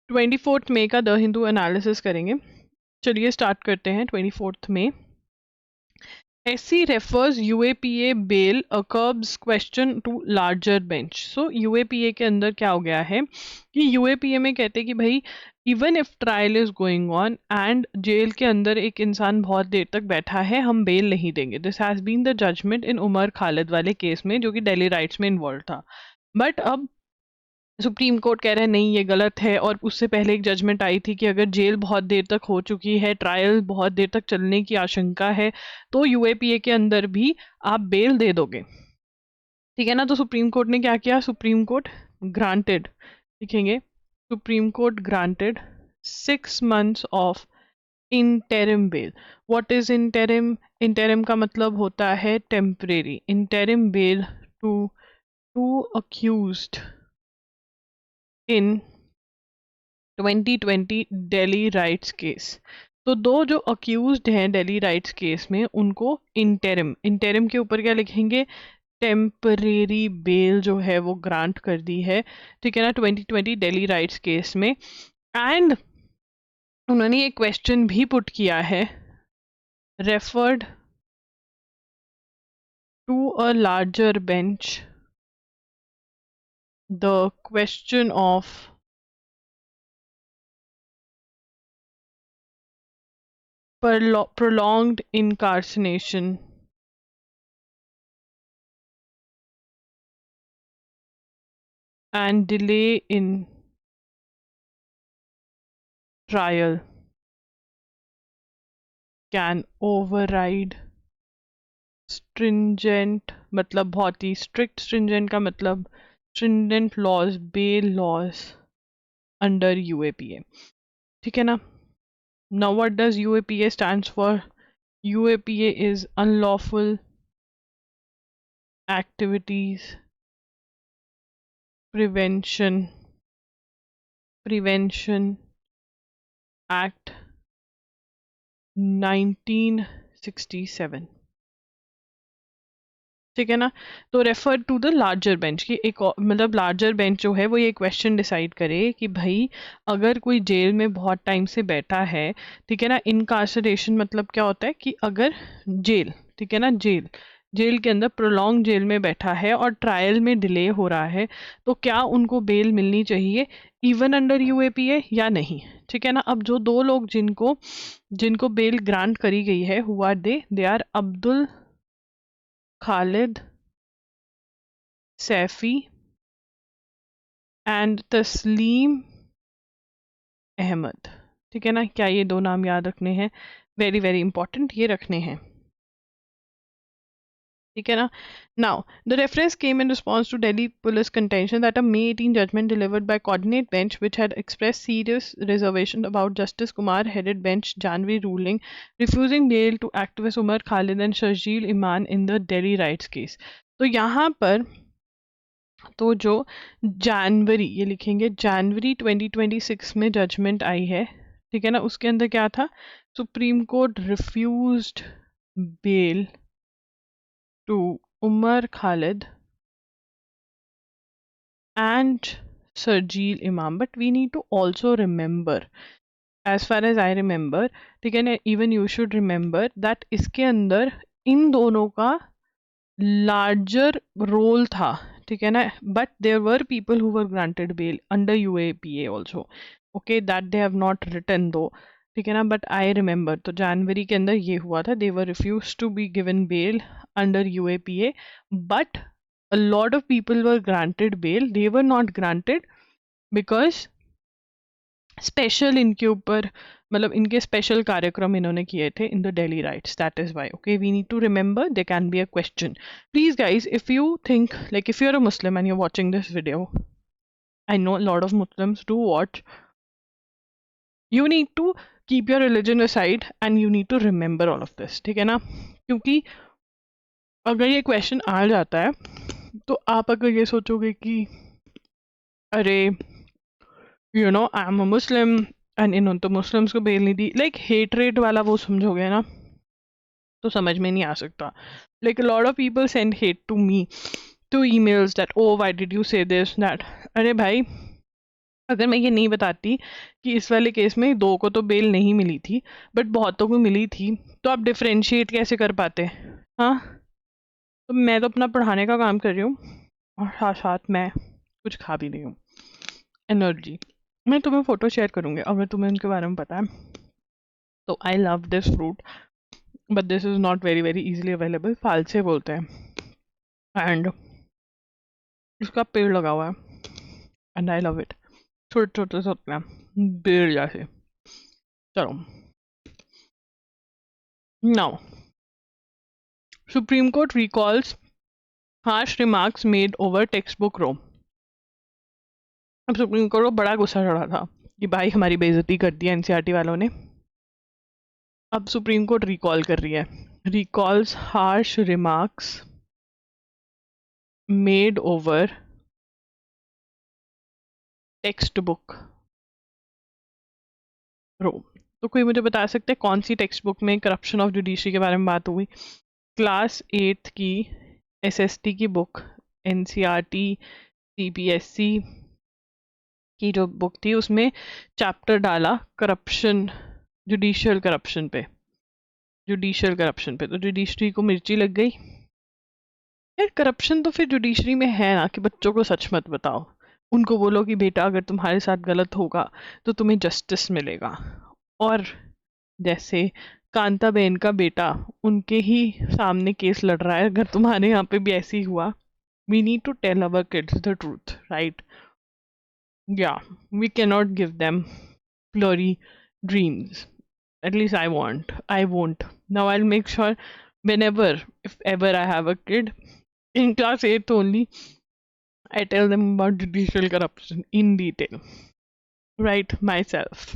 24 मई का the Hindu analysis करेंगे। चलिए स्टार्ट करते हैं। 24 मई, SC refers UAPA bail curbs question to larger bench। So UAPA के अंदर क्या हो गया है कि UAPA में कहते हैं कि भाई even if trial is going on and jail के अंदर एक इंसान बहुत देर तक बैठा है, हम बेल नहीं देंगे। This has been the judgement in Umar Khalid वाले केस में, जो कि दिल्ली राइट्स में इन्वॉल्व था। बट अब सुप्रीम कोर्ट कह रहा है नहीं, ये गलत है। और उससे पहले एक जजमेंट आई थी कि अगर जेल बहुत देर तक हो चुकी है, ट्रायल बहुत देर तक चलने की आशंका है, तो यूएपीए के अंदर भी आप बेल दे दोगे, ठीक है ना। तो सुप्रीम कोर्ट ने क्या किया? सुप्रीम कोर्ट ग्रांटेड, लिखेंगे Supreme Court granted 6 months of interim bail. What is interim? Interim का मतलब होता है temporary. Interim bail to two accused in 2020 Delhi riots case. तो दो जो अक्यूज्ड हैं दिल्ली राइट्स केस में, उनको इंटरिम के ऊपर क्या लिखेंगे? टेम्परेरी बेल जो है वो ग्रांट कर दी है, ठीक है ना, 2020 दिल्ली राइट्स केस में। एंड उन्होंने ये क्वेश्चन भी पुट किया है, referred to a larger bench the question of prolonged incarceration and delay in trial can override stringent, मतलब बहुत ही strict, stringent का मतलब stringent laws, bail laws under UAPA, ठीक है ना। Now what does UAPA stands for? UAPA is unlawful activities prevention Act 1967, ठीक है ना। तो refer to the larger bench की एक मतलब लार्जर बेंच जो है वो ये क्वेश्चन डिसाइड करे कि भाई अगर कोई जेल में बहुत टाइम से बैठा है, ठीक है ना, इनकार्सरेशन मतलब क्या होता है कि अगर जेल, ठीक है ना, जेल के अंदर प्रोलॉन्ग जेल में बैठा है और ट्रायल में डिले हो रहा है, तो क्या उनको बेल मिलनी चाहिए इवन अंडर यूएपीए या नहीं, ठीक है ना। अब जो दो लोग जिनको बेल ग्रांट करी गई है, हुआ they are Abdul Khalid Saifi and Taslim Ahmad, ठीक है ना। क्या ये दो नाम याद रखने हैं? वेरी वेरी इंपॉर्टेंट, ये रखने हैं, ठीक है ना। Now the reference came in response to Delhi police contention that a May 18 judgment delivered by coordinate bench which had expressed serious reservation about Justice Kumar headed bench Janvi ruling refusing bail to activist Umar Khalid and Sharjeel Iman in the Delhi riots case। तो यहाँ पर तो जो जनवरी, ये लिखेंगे जनवरी 2026 में judgement आई है, ठीक है ना, उसके अंदर क्या था? Supreme Court refused bail to Umar Khalid and Sharjeel Imam, but we need to also remember, as far as I remember, ठीक है ना, even you should remember that इसके अंदर इन दोनों का लार्जर रोल था, ठीक है ना। But there were people who were granted bail under UAPA also, okay, that they have not written though, ठीक है ना। बट आई रिमेंबर, तो जनवरी के अंदर ये हुआ था, they were refused to be given bail under UAPA, but a lot of people were granted bail, they were not granted because special इनके ऊपर, मतलब इनके स्पेशल कार्यक्रम इन्होंने किए थे in the Delhi riots, that is why, okay, we need to remember they can be a question. Please guys, if you think like if you are a Muslim and you are watching this video, I know lot of Muslims do watch, you need to keep your religion aside and you need to remember all of this, ठीक है ना। क्योंकि अगर ये question आ जाता है तो आप अगर ये सोचोगे कि अरे you know I am a Muslim and इन्होंने तो मुस्लिम्स को बेल नहीं दी, लाइक हेट रेट वाला वो समझोगे ना, तो समझ में नहीं आ सकता। Like lot of people send hate to me to emails that oh why did you say this that. अरे भाई, अगर मैं ये नहीं बताती कि इस वाले केस में 2 को तो बेल नहीं मिली थी बट बहुतों को मिली थी, तो आप डिफरेंशिएट कैसे कर पाते? हाँ, तो मैं तो अपना पढ़ाने का काम कर रही हूँ और साथ साथ मैं कुछ खा भी रही हूँ। एनर्जी, मैं तुम्हें फ़ोटो शेयर करूँगी अगर तुम्हें उनके बारे में पता है तो। I love this fruit but this is not very very easily available, फालसे बोलते हैं, एंड इसका पेड़ लगा हुआ है एंड आई लव इट। छोटे छोटे से होते हैं बेर जैसे। चलो, now supreme court recalls harsh remarks made over textbook row. अब सुप्रीम कोर्ट को बड़ा गुस्सा चढ़ा था कि भाई हमारी बेइज्जती कर दी एनसीईआरटी वालों ने। अब सुप्रीम कोर्ट रिकॉल कर रही है, recalls harsh remarks made over textbook row. तो कोई मुझे बता सकते हैं कौन सी टेक्स्ट बुक में करप्शन ऑफ जुडिशरी के बारे में बात हुई? क्लास 8th की एसएसटी की बुक, एनसीईआरटी सीबीएसई की जो बुक थी उसमें चैप्टर डाला करप्शन, जुडिशियल करप्शन पे, जुडिशियल करप्शन पे। तो जुडिशरी को मिर्ची लग गई। यार करप्शन तो फिर जुडिशरी में है ना कि बच्चों को सच मत बताओ, उनको बोलो कि बेटा अगर तुम्हारे साथ गलत होगा तो तुम्हें जस्टिस मिलेगा। और जैसे कांताबेन का बेटा उनके ही सामने केस लड़ रहा है, अगर तुम्हारे यहाँ पे भी ऐसे ही हुआ, we need to tell our kids the truth, right? या we can not give them blurry dreams. At least I won't. Now I'll make sure whenever, if ever I have a kid in class 8th only, I tell them about judicial corruption in detail. Right, myself.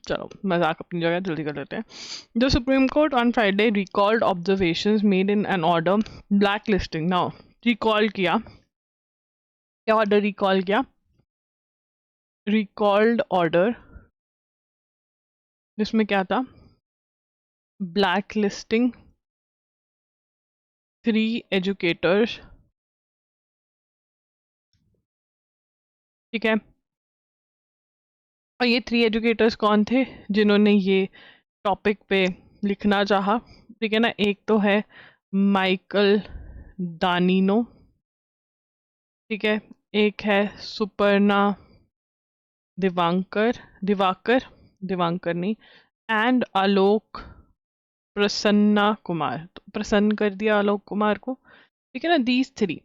चलो मजाक अपनी जगह, जल्दी कर लेते हैं। The Supreme Court on Friday recalled observations made in an order blacklisting. Now recall किया, क्या order recall किया? Recalled order जिसमें क्या था? Blacklisting 3 educators, ठीक है। और ये 3 एजुकेटर्स कौन थे जिन्होंने ये टॉपिक पे लिखना चाहा? ठीक है ना, एक तो है माइकल दानिनो, ठीक है, एक है सुपर्णा दिवाकर नहीं, एंड आलोक प्रसन्ना कुमार। तो प्रसन्न कर दिया आलोक कुमार को, ठीक है ना, दीज 3।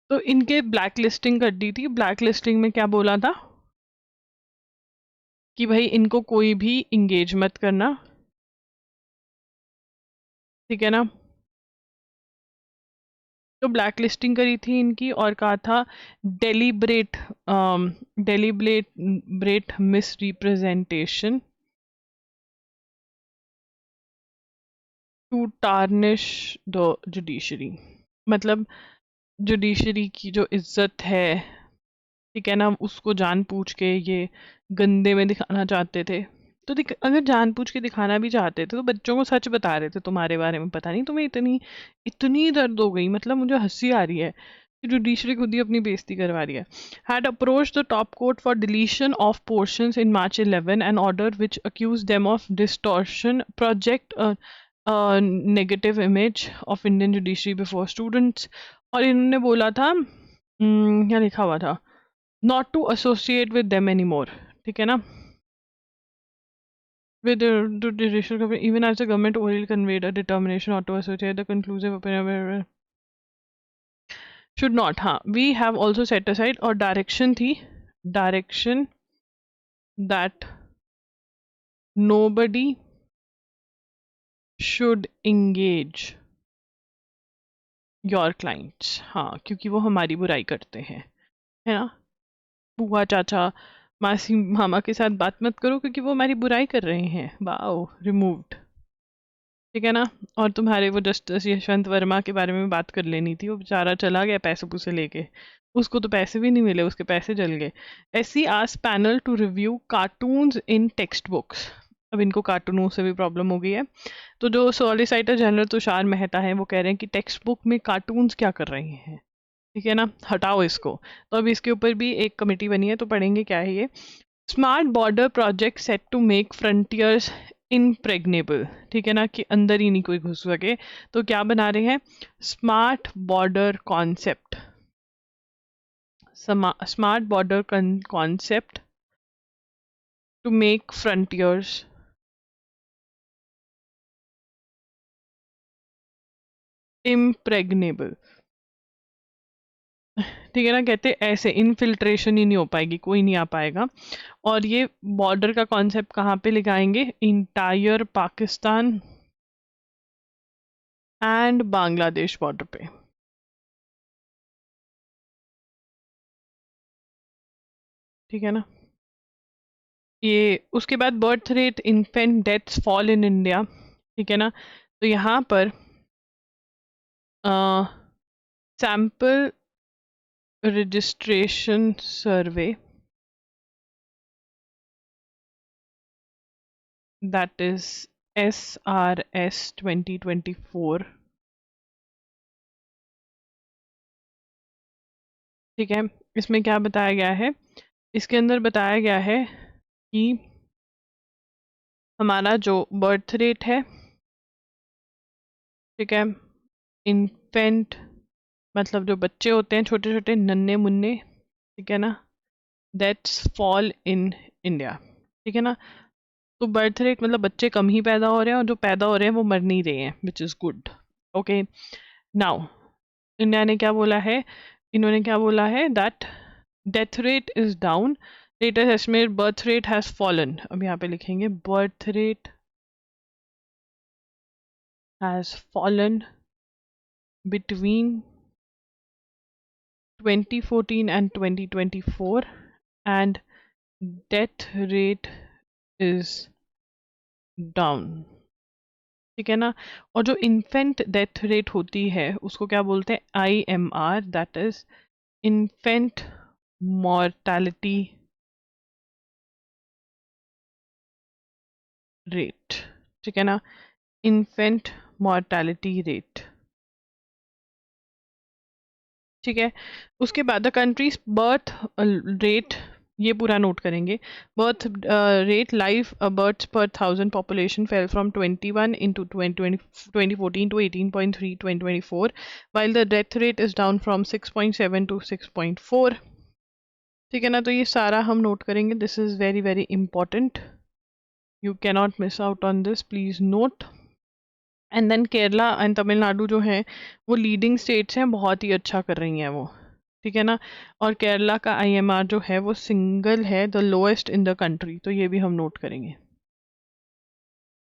तो इनके ब्लैक लिस्टिंग कर दी थी। ब्लैक लिस्टिंग में क्या बोला था कि भाई इनको कोई भी इंगेज मत करना, ठीक है ना। तो ब्लैक लिस्टिंग करी थी इनकी और कहा था deliberate misrepresentation to tarnish the judiciary. मतलब जुडिशरी की जो इज्जत है, ठीक है ना, उसको जानबूझ के ये गंदे में दिखाना चाहते थे। तो अगर जानबूझ के दिखाना भी चाहते थे तो बच्चों को सच बता रहे थे तुम्हारे बारे में। पता नहीं तुम्हें इतनी इतनी दर्द हो गई, मतलब मुझे हंसी आ रही है कि जुडिशरी खुद ही अपनी बेइज्जती करवा रही है। Had approach the top court for deletion of portions in March 11 an order which accuse them of distortion project negative image of Indian judiciary before students. और इन्होंने बोला था, क्या लिखा हुआ था, not to associate with them anymore, ठीक है ना, with the judicial government, even as the government orally conveyed a determination not to associate, the conclusive opinion should not, हाँ, we have also set aside, और direction थी, direction that nobody should engage your clients, हाँ, क्योंकि वो हमारी बुराई करते हैं, है ना। बुआ चाचा मासी मामा के साथ बात मत करो क्योंकि वो हमारी बुराई कर रहे हैं। वाओ, रिमूव्ड, ठीक है ना। और तुम्हारे वो जस्टिस यशवंत वर्मा के बारे में बात कर लेनी थी, वो बेचारा चला गया पैसे पूसे लेके, उसको तो पैसे भी नहीं मिले, उसके पैसे जल गए। SC ask panel to review cartoons in textbooks. अब इनको कार्टूनों से भी प्रॉब्लम हो गई है। तो जो सॉलिसिटर जनरल तुषार मेहता है वो कह रहे हैं कि टेक्स्ट बुक में कार्टून्स क्या कर रहे हैं, ठीक है ना, हटाओ इसको। तो अब इसके ऊपर भी एक कमेटी बनी है, तो पढ़ेंगे क्या है ये। Smart border project set to make frontiers impregnable, ठीक है ना, कि अंदर ही नहीं कोई घुस सके। तो क्या बना रहे हैं, smart border concept, smart border concept to make frontiers impregnable, ठीक है ना। कहते ऐसे इनफिल्ट्रेशन ही नहीं हो पाएगी, कोई नहीं आ पाएगा। और ये बॉर्डर का कॉन्सेप्ट कहाँ पे लगाएंगे, entire Pakistan and Bangladesh border पे, ठीक है ना। ये उसके बाद birth rate, infant deaths fall in India, ठीक है ना। तो यहाँ पर sample registration survey, that is SRS 2024, ठीक है। इसमें क्या बताया गया है, इसके अंदर बताया गया है कि हमारा जो बर्थ रेट है, ठीक है, इन्फेंट मतलब जो बच्चे होते हैं छोटे छोटे नन्हे मुन्ने, ठीक है ना, दैट्स फॉल इन इंडिया, ठीक है ना। तो बर्थ रेट मतलब बच्चे कम ही पैदा हो रहे हैं, और जो पैदा हो रहे हैं वो मर नहीं रहे हैं, which is good. Okay, now India ने क्या बोला है, इन्होंने क्या बोला है, that death rate is down, latest estimate birth rate has fallen. अब यहाँ पे लिखेंगे birth rate has fallen between 2014 and 2024, and death rate is down, ठीक है ना। और जो इन्फेंट डेथ रेट होती है उसको क्या बोलते हैं, IMR, that is infant mortality rate, ठीक है ना, इन्फेंट मॉर्टैलिटी रेट, ठीक है। उसके बाद द कंट्रीज बर्थ रेट, ये पूरा नोट करेंगे। बर्थ रेट, लाइव बर्थ्स पर 1000 population fell from 21 into 2014 to 18.3 2024, while the death rate is down from 6.7 to 6.4, ठीक है ना। तो ये सारा हम नोट करेंगे, this is very very important, you cannot miss out on this, please note. And then Kerala and Tamil Nadu जो हैं वो लीडिंग स्टेट्स हैं, बहुत ही अच्छा कर रही हैं वो, ठीक है ना। और केरला का IMR जो है वो सिंगल है, the lowest in the country, तो ये भी हम नोट करेंगे,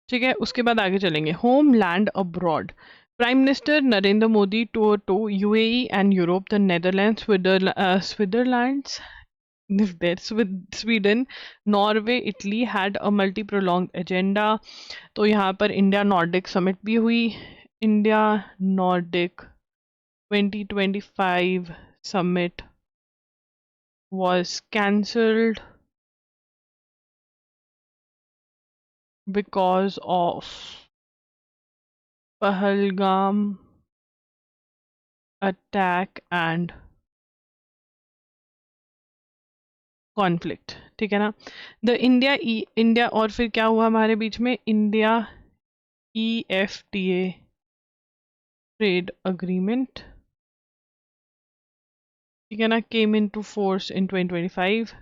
ठीक है। उसके बाद आगे चलेंगे, homeland abroad. Prime minister Narendra Modi tour to UAE and Europe, the Netherland, Switzerland, Sweden, Norway, Italy had a multi-pronged agenda। तो यहाँ पर इंडिया नॉर्डिक समिट भी हुई, India Nordic 2025 summit was cancelled because of Pahalgam attack and conflict, ठीक है ना। The India और फिर क्या हुआ हमारे बीच में, इंडिया EFTA ट्रेड अग्रीमेंट, ठीक है ना, केम इन टू फोर्स इन 2025।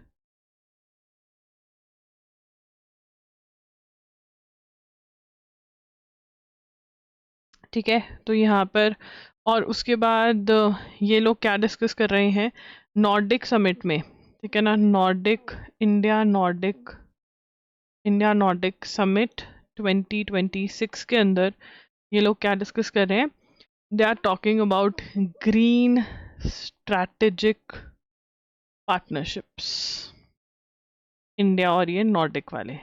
ठीक है, तो यहाँ पर और उसके बाद ये लोग क्या डिस्कस कर रहे हैं नॉर्डिक समिट में, ठीक है ना, इंडिया नॉर्डिक समिट 2026 के अंदर ये लोग क्या डिस्कस कर रहे हैं, they are talking about green strategic partnerships, India और ये नॉर्डिक वाले,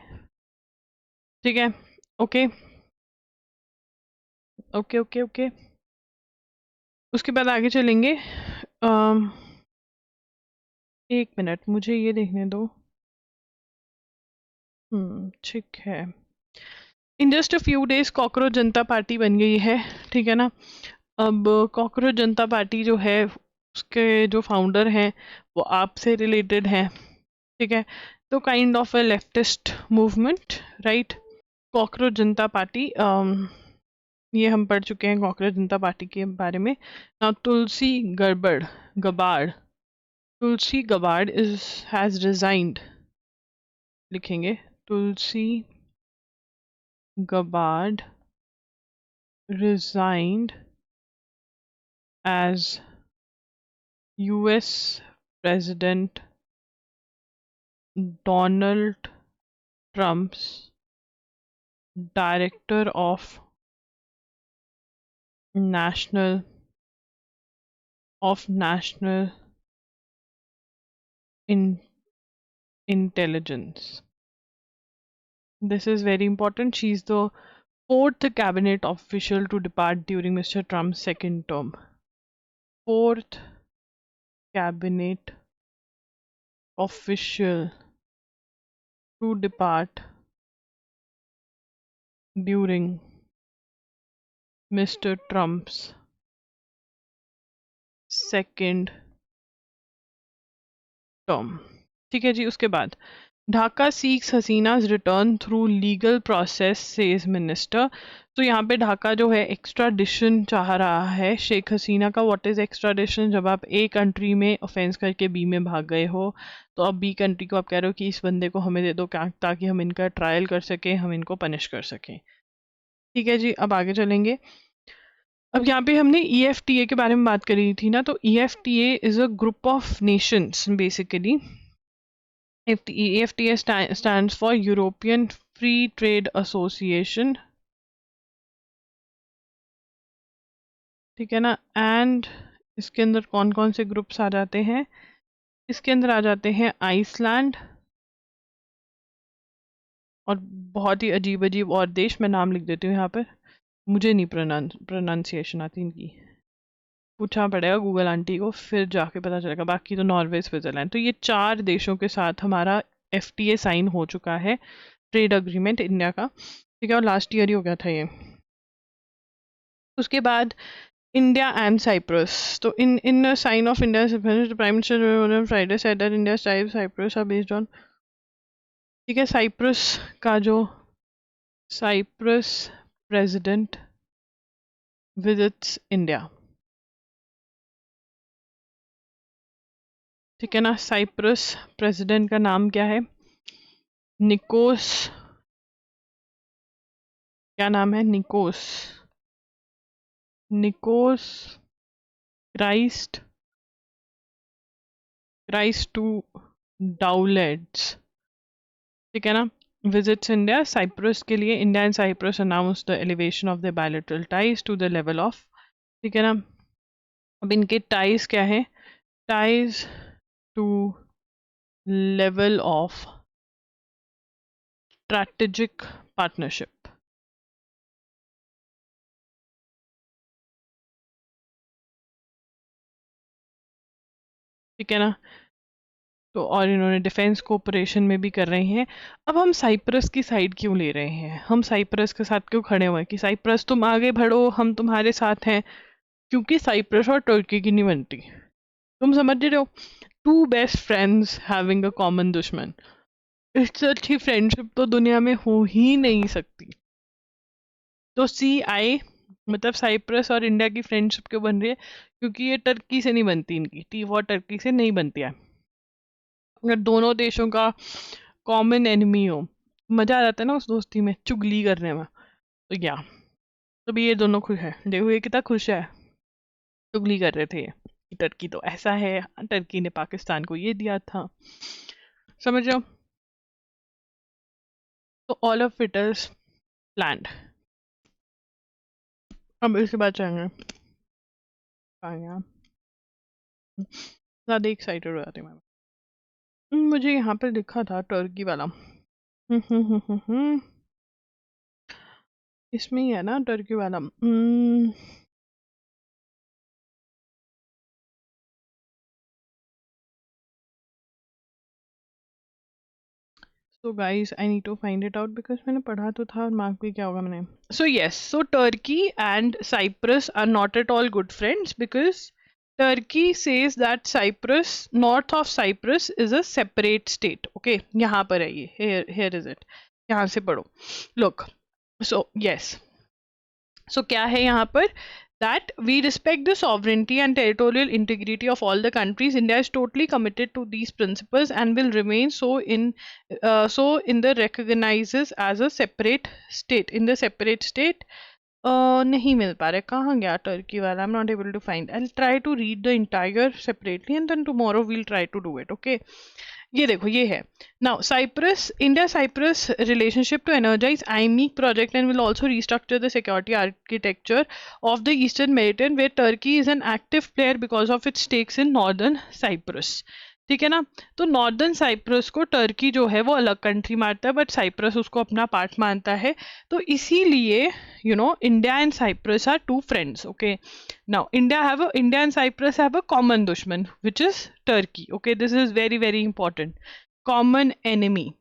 ठीक है। Okay okay okay okay. उसके बाद आगे चलेंगे, एक मिनट मुझे ये देखने दो, ठीक है। In just a few days cockroach Janata party बन गई है, ठीक है ना। अब कॉकरोच जनता पार्टी जो है उसके जो फाउंडर हैं वो आपसे रिलेटेड हैं, ठीक है। तो kind of a leftist movement, right. Cockroach Janata party, ये हम पढ़ चुके हैं कॉकरोच जनता पार्टी के बारे में। Now Tulsi Gabbard, Tulsi Gabbard is has resigned, लिखेंगे Tulsi Gabbard resigned as US President Donald Trump's Director of National National Intelligence. This is very important. She's the fourth cabinet official to depart during Mr. Trump's second term. Fourth cabinet official to depart during Mr. Trump's second term. ठीक है जी। उसके बाद Dhaka seeks Hasina's return through legal process says minister. तो यहाँ पे ढाका जो है एक्स्ट्राडिशन चाह रहा है शेख हसीना का। What is extradition? जब आप ए कंट्री में ऑफेंस करके बी में भाग गए हो, तो अब बी कंट्री को आप कह रहे हो कि इस बंदे को हमें दे दो ताकि हम इनका ट्रायल कर सकें, हम इनको पनिश कर सकें। ठीक है जी। अब आगे चलेंगे। अब यहाँ पे हमने EFTA के बारे में बात करी थी ना, तो EFTA is a group of Nations basically. EFTA stands for European Free Trade Association, ठीक है ना। एंड इसके अंदर कौन कौन से ग्रुप्स आ जाते हैं? इसके अंदर आ जाते हैं आइसलैंड और बहुत ही अजीब अजीब और देश। मैं नाम लिख देती हूँ यहाँ पर, मुझे नहीं प्रोनाउंसिएशन आती इनकी, पूछना पड़ेगा गूगल आंटी को, फिर जाके पता चलेगा। बाकी तो नॉर्वे, स्विट्जरलैंड। तो ये 4 देशों के साथ हमारा FTA साइन हो चुका है, ट्रेड अग्रीमेंट इंडिया का, ठीक है। और लास्ट ईयर ही हो गया था ये। उसके बाद इंडिया एंड साइप्रस। तो in sign of India prime minister Friday said that India Cyprus are based on, ठीक है। साइप्रस का जो साइप्रस प्रेसिडेंट विजिट्स इंडिया, ठीक है ना। साइप्रस प्रेसिडेंट का नाम क्या है? निकोस, क्या नाम है? निकोस क्राइस्ट टू डाउलेट्स, ठीक है ना। Visits India. साइप्रस के लिए India and Cyprus announce the elevation of the bilateral ties to the level of, ठीक है ना। अब इनके टाइज क्या है? Ties to level of strategic partnership, ठीक है ना। तो और इन्होंने डिफेंस कोऑपरेशन में भी कर रहे हैं। अब हम साइप्रस की साइड क्यों ले रहे हैं? हम साइप्रस के साथ क्यों खड़े हुए हैं कि साइप्रस तुम आगे बढ़ो, हम तुम्हारे साथ हैं? क्योंकि साइप्रस और तुर्की की नहीं बनती। तुम समझ रहे हो? Two best friends having a common दुश्मन, इससे अच्छी फ्रेंडशिप तो दुनिया में हो ही नहीं सकती। तो मतलब साइप्रस और इंडिया की फ्रेंडशिप क्यों बन रही है? क्योंकि ये टर्की से नहीं बनती, इनकी टी वॉर टर्की से नहीं बनती है। अगर दोनों देशों का कॉमन एनिमी हो, मजा आ जाता है ना उस दोस्ती में, चुगली करने में। तो या तभी ये दोनों खुश है। देखो ये कितना खुश है, चुगली कर रहे थे कि टर्की तो ऐसा है, टर्की ने पाकिस्तान को ये दिया था, समझ रहे हो। तो all of it is planned. अब इसके बाद चाहेंगे ज़्यादा एक्साइटेड हो जाती हूँ मैं। मुझे यहाँ पे लिखा था टर्की वाला, इसमें ही है ना टर्की वाला। So guys, I need to find it out because मैंने पढ़ा तो था और मार्क भी क्या होगा मैंने। So yes, so Turkey and Cyprus are not at all good friends because Turkey says that Cyprus, north of Cyprus, is a separate state. Okay, यहाँ पर है ये, here is it. यहाँ से पढ़ो. Look, so yes. So क्या है यहाँ पर? That we respect the sovereignty and territorial integrity of all the countries. India is totally committed to these principles and will remain so in the recognizes as a separate state. In the separate state, नहीं मिल पा रहा है, कहाँ गया Turkey वाला? I'm not able to find. I'll try to read the entire separately and then tomorrow we'll try to do it. Okay. ये देखो, ये है. Now, India-Cyprus relationship to energize IMEC project and will also restructure the security architecture of the Eastern Mediterranean, where Turkey is an active player because of its stakes in Northern Cyprus. ठीक है ना? तो northern Cyprus को Turkey जो है वो अलग country मानता है, बट साइप्रस उसको अपना पार्ट मानता है. तो इसीलिए India and Cyprus are two friends. Okay, now India and Cyprus have a common दुश्मन which is Turkey. Okay, this is very very important. Common enemy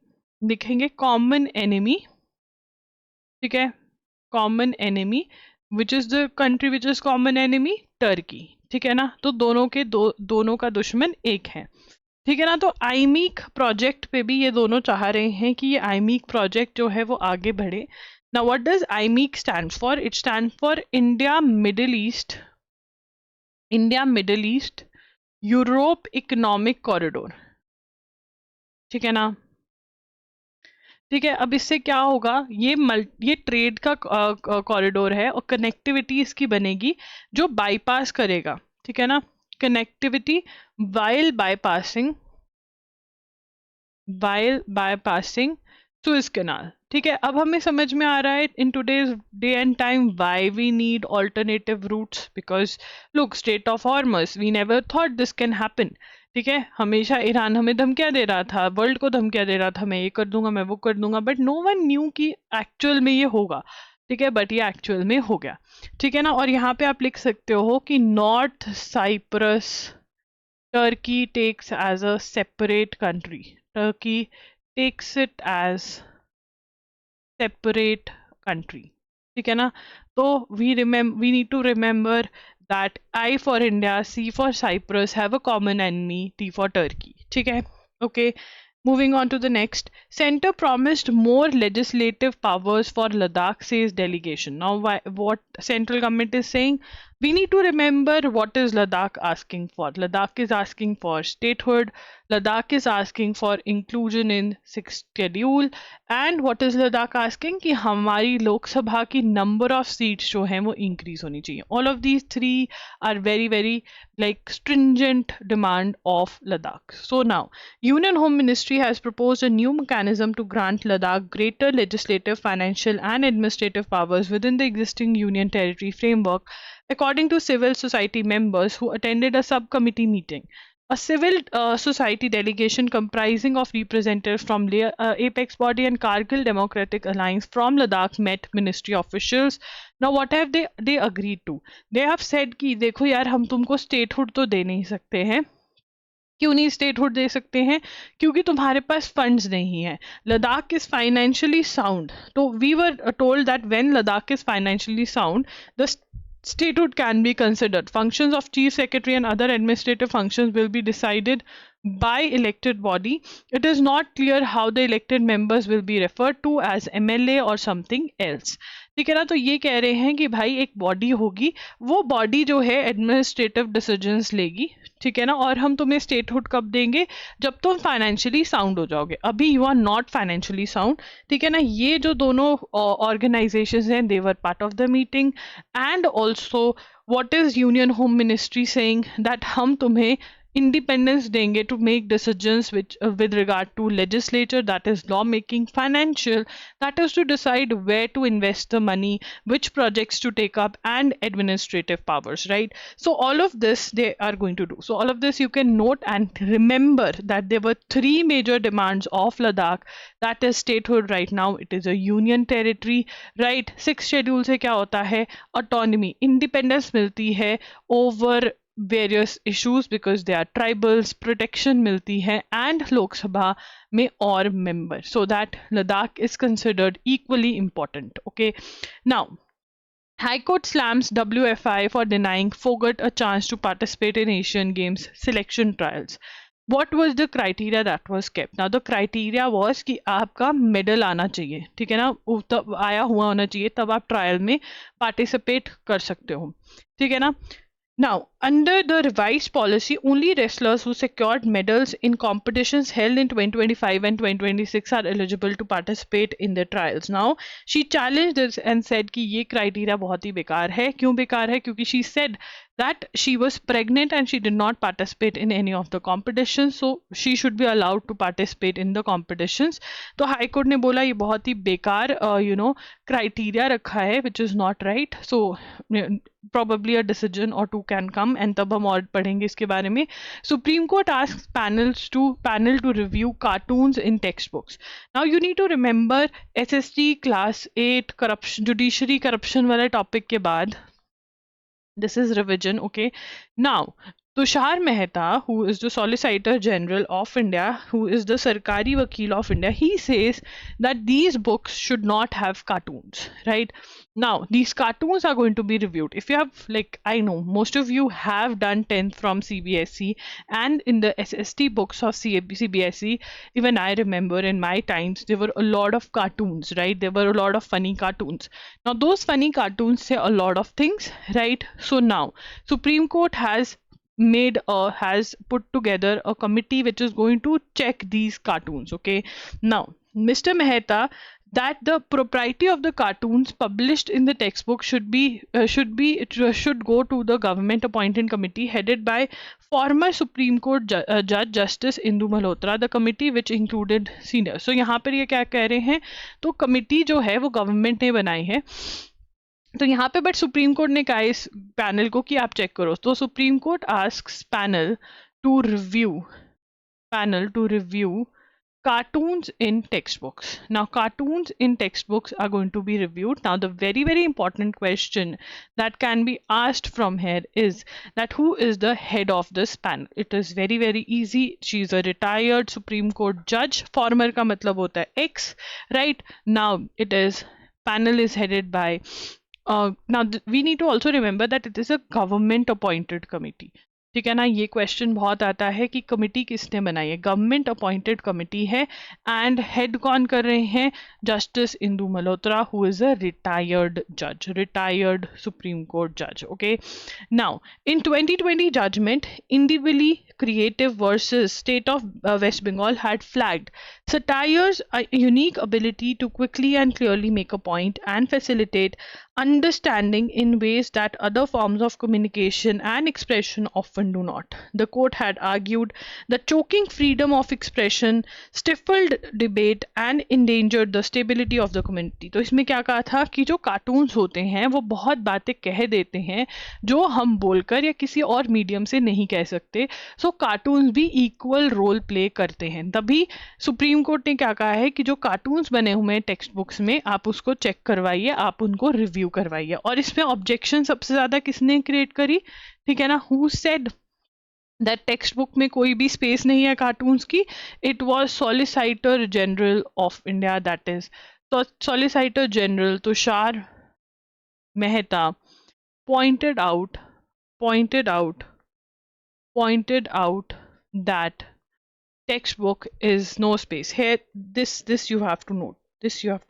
लिखेंगे, कॉमन एनिमी. ठीक है, common enemy which is the country which is common enemy, Turkey. ठीक है ना? तो दोनों का दुश्मन एक है. ठीक है ना? तो आईमीक प्रोजेक्ट पे भी ये दोनों चाह रहे हैं कि ये आईमीक प्रोजेक्ट जो है वो आगे बढ़े. Now what does IMEC stand for? It stand for India Middle East Europe economic corridor. ठीक है ना? ठीक है, अब इससे क्या होगा? ये ट्रेड का कॉरिडोर है और कनेक्टिविटी इसकी बनेगी जो बाईपास करेगा. ठीक है ना? Connectivity while bypassing Suez Canal. ठीक है, अब हमें समझ में आ रहा है in today's day and time why we need alternative routes, because look, Strait of Hormuz, we never thought this can happen. ठीक है, हमेशा ईरान हमें धमकियां दे रहा था, वर्ल्ड को धमकियां दे रहा था, मैं ये कर दूंगा, मैं वो कर दूंगा, बट नो वन न्यू कि एक्चुअल में ये होगा. ठीक है, बट ये एक्चुअल में हो गया. ठीक है ना? और यहाँ पे आप लिख सकते हो कि North Cyprus Turkey takes as a separate country. Turkey takes it as separate country. ठीक है ना? तो we need to remember that I for India, C for Cyprus have a common enemy, T for Turkey. ठीक है? Okay. Moving on to the next. Center promised more legislative powers for Ladakh, says delegation. Now, what central government is saying? We need to remember what is Ladakh asking for. Ladakh is asking for statehood. Ladakh is asking for inclusion in 6th schedule. And what is Ladakh asking? कि हमारी लोकसभा की number of seats जो हैं वो increase होनी चाहिए. All of these three are very very like stringent demand of Ladakh. So now, Union Home Ministry has proposed a new mechanism to grant Ladakh greater legislative, financial and administrative powers within the existing Union Territory framework, according to civil society members who attended a subcommittee meeting. A civil society delegation comprising of representatives from Apex Body and Kargil Democratic Alliance from Ladakh met ministry officials. Now what have they agreed to? They have said कि देखो यार, हम तुमको statehood तो दे नहीं सकते हैं. क्यों नहीं स्टेटहुड दे सकते हैं? क्योंकि तुम्हारे पास फंड्स नहीं है. Ladakh is financially sound. तो we were told that when Ladakh is financially sound, the statehood can be considered. Functions of chief secretary and other administrative functions will be decided by elected body. It is not clear how the elected members will be referred to as MLA or something else. ठीक है ना? तो ये कह रहे हैं कि भाई एक बॉडी होगी, वो बॉडी जो है एडमिनिस्ट्रेटिव डिसीजंस लेगी. ठीक है ना? और हम तुम्हें स्टेटहुड कब देंगे? जब तुम फाइनेंशियली साउंड हो जाओगे. अभी you are not financially sound. ठीक है ना? ये जो दोनों ऑर्गेनाइजेशंस हैं, they were part of the meeting. And also what is Union Home Ministry saying? That हम तुम्हें independence देंगे to make decisions which with regard to legislature, that is law making, financial, that is to decide where to invest the money, which projects to take up, and administrative powers, right? So all of this they are going to do. So all of this you can note and remember that there were three major demands of Ladakh. That is statehood. Right now it is a union territory, right? 6th schedule से क्या होता है? Autonomy, independence मिलती है over various issues because they are tribals, protection मिलती है, and Lok Sabha में और member, so that Ladakh is considered equally important. Okay, now High Court slams WFI for denying Fogart a chance to participate in Asian Games selection trials. What was the criteria that was kept? Now the criteria was कि आपका medal आना चाहिए, ठीक है ना, तब आया हुआ होना चाहिए, तब आप ट्रायल में पार्टिसिपेट कर सकते हो, ठीक है ना. Now, under the revised policy, only wrestlers who secured medals in competitions held in 2025 and 2026 are eligible to participate in the trials. Now, she challenged this and said कि ये criteria बहुत ही बेकार है. क्यों बेकार है? क्योंकि she said that she was pregnant and she did not participate in any of the competitions, so she should be allowed to participate in the competitions. तो हाई कोर्ट ने बोला ये बहुत ही बेकार criteria रखा है, which is not right. So probably a decision or two can come, and तब हम और पढ़ेंगे इसके बारे में. Supreme Court asks panel to review cartoons in textbooks. Now you need to remember SST class 8 corruption, judiciary corruption वाला topic के बाद this is revision, okay. Now Tushar Mehta, who is the Solicitor General of India, who is the Sarkari Vakil of India, he says that these books should not have cartoons, right? Now, these cartoons are going to be reviewed. If you have, like, I know most of you have done 10th from CBSE, and in the SST books of CBSE, even I remember in my times, there were a lot of cartoons, right? There were a lot of funny cartoons. Now, those funny cartoons say a lot of things, right? So now, Supreme Court has put together a committee which is going to check these cartoons, okay. Now Mr. Mehta that the propriety of the cartoons published in the textbook should go to the government appointed committee headed by former Supreme Court Judge Justice Indu Malhotra, the committee which included senior. So यहाँ पर ये क्या कह रहे हैं, तो committee जो है वो गवर्नमेंट ने बनाई है, तो यहाँ पे बट सुप्रीम कोर्ट ने कहा इस पैनल को कि आप चेक करो. तो Supreme Court asks panel to review cartoons in textbooks. Now cartoons in textbooks are going to be reviewed. Now the very important question that can be asked from here is that who is the head of this panel? It is very easy. She is a retired Supreme Court judge. Former का मतलब होता है ex, right? Now it is panel is headed by now we need to also remember that it is a government appointed committee. ठीक है ना, ये question बहुत आता है कि कमिटी किसने बनाई है. गवर्नमेंट अपॉइंटेड कमिटी है एंड हेड कौन कर रहे हैं, justice Indu Malhotra, who is a retired supreme court जज, okay. Now in 2020 judgement, Indivili Creative versus State of West Bengal had flagged satire's unique ability to quickly and clearly make a point and facilitate understanding in ways that other forms of communication and expression often do not. The court had argued that choking freedom of expression stifled debate and endangered the stability of the community. तो इसमें क्या कहा था कि जो cartoons होते हैं वो बहुत बातें कह देते हैं जो हम बोलकर या किसी और मीडियम से नहीं कह सकते. सो कार्टून्स भी इक्वल रोल प्ले करते हैं. तभी सुप्रीम कोर्ट ने क्या कहा है कि जो कार्टून्स बने हुए हैं टेक्स्ट बुक्स में, आप उसको चेक करवाइए, आप उनको रिव्यू करवाइए. और इसमें ऑब्जेक्शन सबसे ज्यादा किसने क्रिएट करी, ठीक है ना, who said that text book में कोई भी स्पेस नहीं है कार्टून्स की. It was solicitor general of India, that is solicitor general Tushar Mehta pointed out that textbook is no space here. This you have to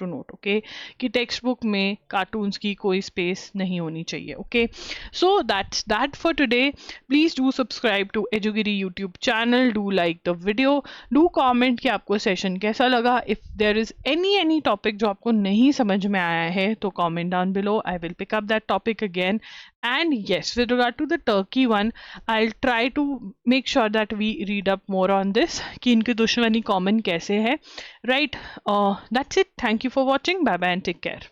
note, okay, कि textbook में cartoons की कोई स्पेस नहीं होनी चाहिए, okay. So that's that for today. Please do subscribe to एजुगिरी YouTube channel, do like the video, do comment कि आपको सेशन कैसा लगा. If there is any topic जो आपको नहीं समझ में आया है तो comment down below, I will pick up that topic again. And yes, with regard to the Turkey one, I'll try to make sure that we read up more on this कि इनकी दुश्मनी कॉमन कैसे है, right? That's it. Thank you for watching. Bye bye and take care.